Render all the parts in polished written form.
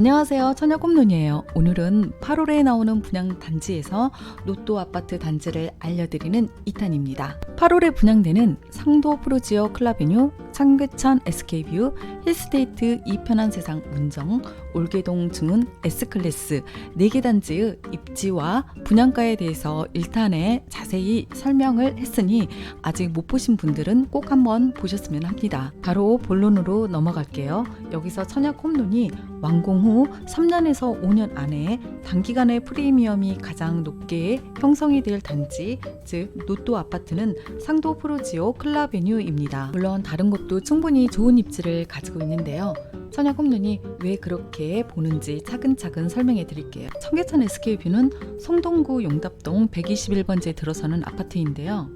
안녕하세요. 처녀꿈눈이에요. 오늘은 8월에 나오는 분양단지에서 로또 아파트 단지를 알려드리는 2탄입니다. 8월에 분양되는 상도 프루지오 클라베뉴, 창계천 SK뷰, 힐스테이트 이편한 세상 문정, 올개동 증운 S클래스 4개 단지의 입지와 분양가에 대해서 1탄에 자세히 설명을 했으니 아직 못 보신 분들은 꼭 한번 보셨으면 합니다. 바로 본론으로 넘어갈게요. 여기서 처녀꿈눈이 완공 후 3년에서 5년 안에 단기간에 프리미엄이 가장 높게 형성이 될 단지, 즉 로또 아파트는 상도 프루지오 클라베뉴입니다. 물론 다른 곳도 충분히 좋은 입지를 가지고 있는데요. 처녀꿈눈이 왜 그렇게 보는지 차근차근 설명해 드릴게요. 청계천 SK뷰는 성동구 용답동 121번지에 들어서는 아파트인데요.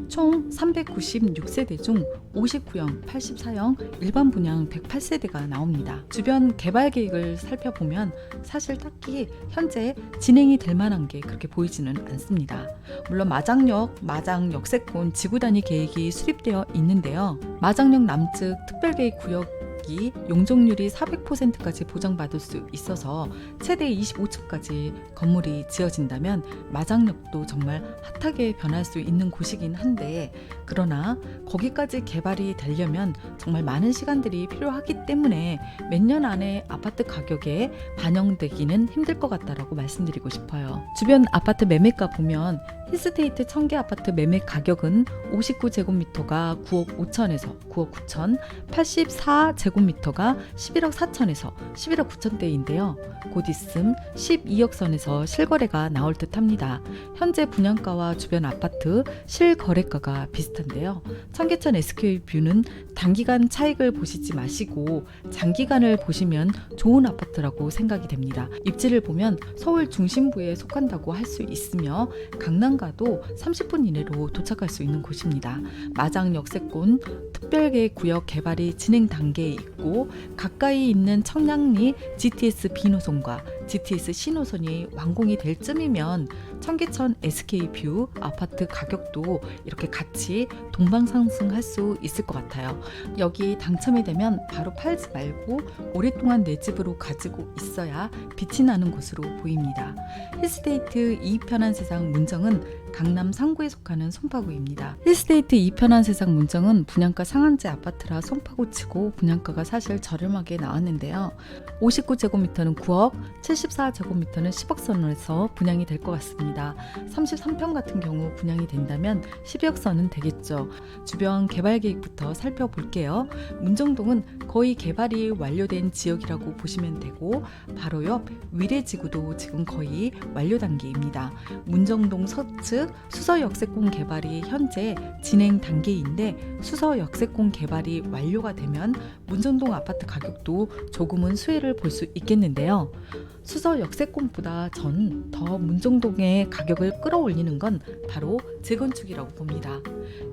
총 396세대 중 59형, 84형, 일반 분양 108세대가 나옵니다. 주변 개발 계획을 살펴보면 사실 딱히 현재 진행이 될 만한 게 그렇게 보이지는 않습니다. 물론 마장역, 마장 역세권 지구 단위 계획이 수립되어 있는데요. 마장역 남측 특별계획 구역 용적률이 400%까지 보장받을 수 있어서 최대 25층까지 건물이 지어진다면 마장역도 정말 핫하게 변할 수 있는 곳이긴 한데, 그러나 거기까지 개발이 되려면 정말 많은 시간들이 필요하기 때문에 몇 년 안에 아파트 가격에 반영되기는 힘들 것 같다라고 말씀드리고 싶어요. 주변 아파트 매매가 보면 힐스테이트 청계 아파트 매매 가격은 59제곱미터가 9억 5천에서 9억 9천, 84제곱미터가 11억 4천에서 11억 9천대인데요. 곧 있음 12억 선에서 실거래가 나올 듯 합니다. 현재 분양가와 주변 아파트 실거래가가 비슷한데요. 청계천 SK뷰는 단기간 차익을 보시지 마시고 장기간을 보시면 좋은 아파트라고 생각이 됩니다. 입지를 보면 서울 중심부에 속한다고 할 수 있으며 강남가도 30분 이내로 도착할 수 있는 곳입니다. 마장 역세권 특별계획 구역 개발이 진행 단계에 있고, 가까이 있는 청량리 GTS B노선과 GTS C노선이 완공이 될 쯤이면 청계천 SK뷰 아파트 가격도 이렇게 같이 동방상승할 수 있을 것 같아요. 여기 당첨이 되면 바로 팔지 말고 오랫동안 내 집으로 가지고 있어야 빛이 나는 곳으로 보입니다. 힐스테이트 이편한 세상 문정은 강남 상구에 속하는 송파구입니다. 힐스테이트 이편한 세상 문정은 분양가 상한제 아파트라 송파구치고 분양가가 사실 저렴하게 나왔는데요. 59제곱미터는 9억, 74제곱미터는 10억 선에서 분양이 될 것 같습니다. 33평 같은 경우 분양이 된다면 10억 선은 되겠죠. 주변 개발 계획부터 살펴볼게요. 문정동은 거의 개발이 완료된 지역이라고 보시면 되고, 바로 옆 위례지구도 지금 거의 완료 단계입니다. 문정동 서측 수서 역세권 개발이 현재 진행 단계인데, 수서 역세권 개발이 완료가 되면 문정동 아파트 가격도 조금은 수혜를 볼 수 있겠는데요. 수서 역세권보다 전 더 문정동의 가격을 끌어올리는 건 바로 재건축이라고 봅니다.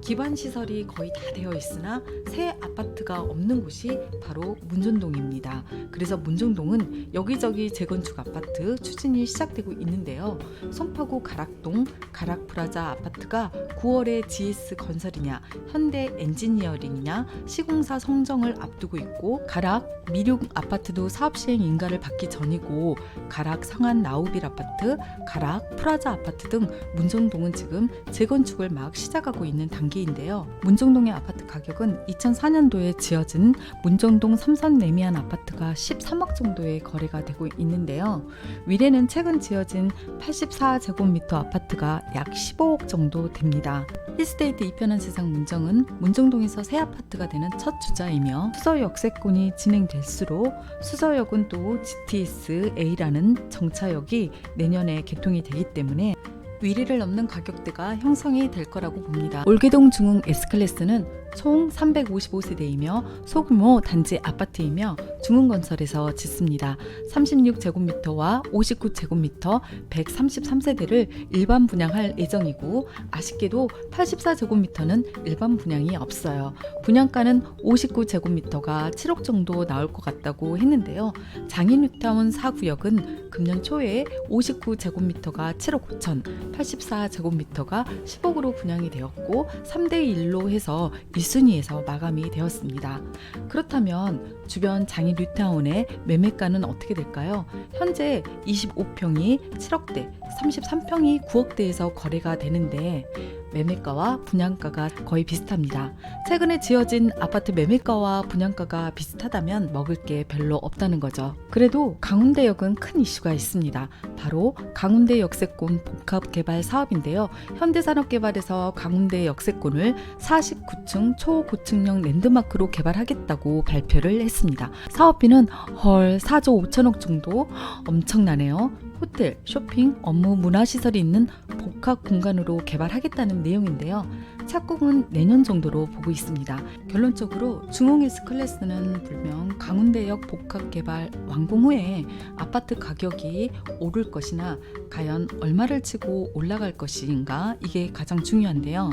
기반 시설이 거의 다 되어 있으나 새 아파트가 없는 곳이 바로 문정동입니다. 그래서 문정동은 여기저기 재건축 아파트 추진이 시작되고 있는데요. 송파구 가락동 가락프라자 아파트가 9월에 GS 건설이냐 현대 엔지니어링이냐 시공사 성정을 앞두고 있고, 가락 미륙 아파트도 사업 시행 인가를 받기 전이고, 가락 상한 나우빌 아파트, 가락 프라자 아파트 등 문정동은 지금 재건축을 막 시작하고 있는 단계인데요. 문정동의 아파트 가격은 2004년도에 지어진 문정동 삼선 레미안 아파트가 13억 정도의 거래가 되고 있는데요. 위례는 최근 지어진 84제곱미터 아파트가 약 15억 정도 됩니다. 힐스테이트 이편한 세상 문정은 문정동에서 새 아파트가 되는 첫 주자이며, 수서 역세권이 진행될수록 수서역은 또 GTS A라는 정차역이 내년에 개통이 되기 때문에 위례를 넘는 가격대가 형성이 될 거라고 봅니다. 올개동 중흥 S클래스는 총 355세대이며 소규모 단지 아파트이며 중흥건설에서 짓습니다. 36제곱미터와 59제곱미터 133세대를 일반 분양할 예정이고, 아쉽게도 84제곱미터는 일반 분양이 없어요. 분양가는 59제곱미터가 7억 정도 나올 것 같다고 했는데요. 장인뉴타운 4구역은 금년 초에 59제곱미터가 7억 5천, 84제곱미터가 10억으로 분양이 되었고 3대1로 해서 1 윗순위에서 마감이 되었습니다. 그렇다면 주변 장인 뉴타운의 매매가는 어떻게 될까요? 현재 25평이 7억대, 33평이 9억대에서 거래가 되는데 매매가와 분양가가 거의 비슷합니다. 최근에 지어진 아파트 매매가와 분양가가 비슷하다면 먹을 게 별로 없다는 거죠. 그래도 강운대역은 큰 이슈가 있습니다. 바로 강운대 역세권 복합 개발 사업인데요. 현대산업개발에서 강운대 역세권을 49층 초고층형 랜드마크로 개발하겠다고 발표를 했습니다. 사업비는 4조 5천억 정도, 엄청나네요. 호텔, 쇼핑, 업무, 문화시설이 있는 복합 공간으로 개발하겠다는 내용인데요. 착공은 내년 정도로 보고 있습니다. 결론적으로 중흥 S클래스는 불명 강운대역 복합 개발 완공 후에 아파트 가격이 오를 것이나 과연 얼마를 치고 올라갈 것인가, 이게 가장 중요한데요.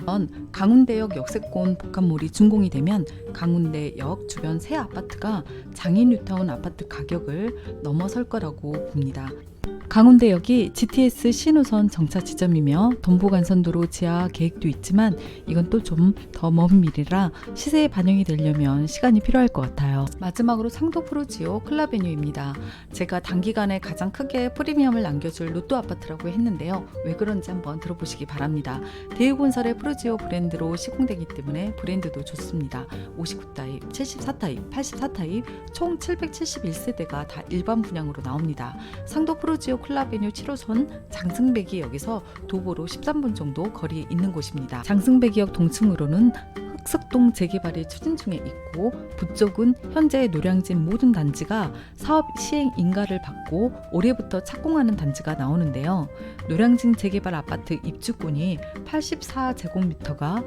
강운대역 역세권 복합몰이 준공이 되면 강운대역 주변 새 아파트가 장인 뉴타운 아파트 가격을 넘어설 거라고 봅니다. 강운대역이 GTS 신호선 정차 지점이며 동부간선도로 지하 계획도 있지만 이건 또 좀 더 먼 미래라 시세에 반영이 되려면 시간이 필요할 것 같아요. 마지막으로 상도 프루지오 클라베뉴입니다. 제가 단기간에 가장 크게 프리미엄을 남겨줄 로또 아파트라고 했는데요. 왜 그런지 한번 들어보시기 바랍니다. 대우건설의 프루지오 브랜드로 시공되기 때문에 브랜드도 좋습니다. 59타입, 74타입, 84타입 총 771세대가 다 일반 분양으로 나옵니다. 상도 프루지오 클라베뉴 7호선 장승배기역에서 도보로 13분 정도 거리에 있는 곳입니다. 장승배기역 동층으로는 흑석동 재개발이 추진 중에 있고 북쪽은 현재 노량진 모든 단지가 사업 시행 인가를 받고 올해부터 착공하는 단지가 나오는데요. 노량진 재개발 아파트 입주권이 84제곱미터가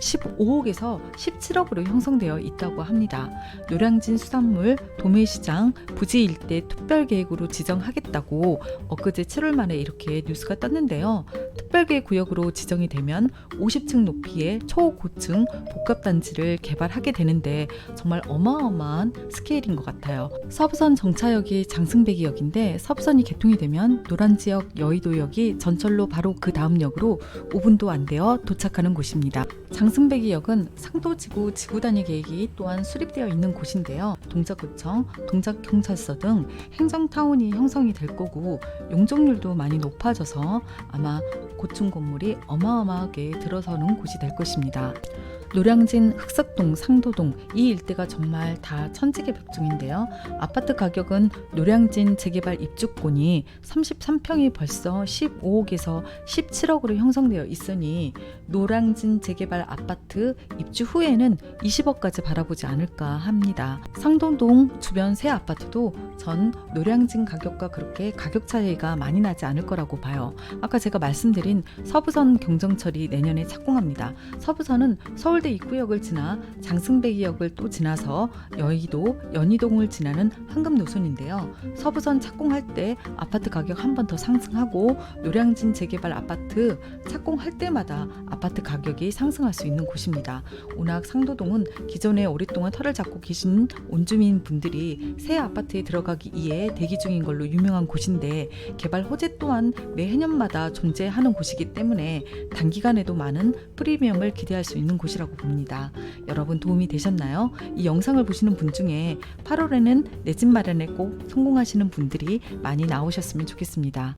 15억에서 17억으로 형성되어 있다고 합니다. 노량진 수산물 도매시장 부지 일대 특별계획으로 지정하겠다고 엊그제 7월 만에 이렇게 뉴스가 떴는데요. 특별계획 구역으로 지정이 되면 50층 높이의 초고층 복합단지를 개발하게 되는데 정말 어마어마한 스케일인 것 같아요. 서부선 정차역이 장승배기역인데 서부선이 개통이 되면 노란지역 여의도역이 전철로 바로 그 다음 역으로 5분도 안 되어 도착하는 곳입니다. 장승배기역은 상도지구 지구단위 계획이 또한 수립되어 있는 곳인데요. 동작구청, 동작경찰서 등 행정타운이 형성이 될 거고 용적률도 많이 높아져서 아마 고층 건물이 어마어마하게 들어서는 곳이 될 것입니다. 노량진, 흑석동, 상도동 이 일대가 정말 다 천지개벽종인데요. 아파트 가격은 노량진 재개발 입주권이 33평이 벌써 15억에서 17억으로 형성되어 있으니 노량진 재개발 아파트 입주 후에는 20억까지 바라보지 않을까 합니다. 상도동 주변 새 아파트도 전 노량진 가격과 그렇게 가격 차이가 많이 나지 않을 거라고 봐요. 아까 제가 말씀드린 서부선 경정철이 내년에 착공합니다. 서부선은 서울대 입구역을 지나 장승배기역을 또 지나서 여의도, 연희동을 지나는 황금 노선인데요. 서부선 착공할 때 아파트 가격 한 번 더 상승하고 노량진 재개발 아파트 착공할 때마다 아파트 가격이 상승할 수 있는 곳입니다. 워낙 상도동은 기존에 오랫동안 터를 잡고 계신 원주민 분들이 새 아파트에 들어가기 위해 대기 중인 걸로 유명한 곳인데 개발 호재 또한 매해년마다 존재하는 곳이기 때문에 단기간에도 많은 프리미엄을 기대할 수 있는 곳이라고 봅니다. 여러분 도움이 되셨나요? 이 영상을 보시는 분 중에 8월에는 내 집 마련에 꼭 성공하시는 분들이 많이 나오셨으면 좋겠습니다.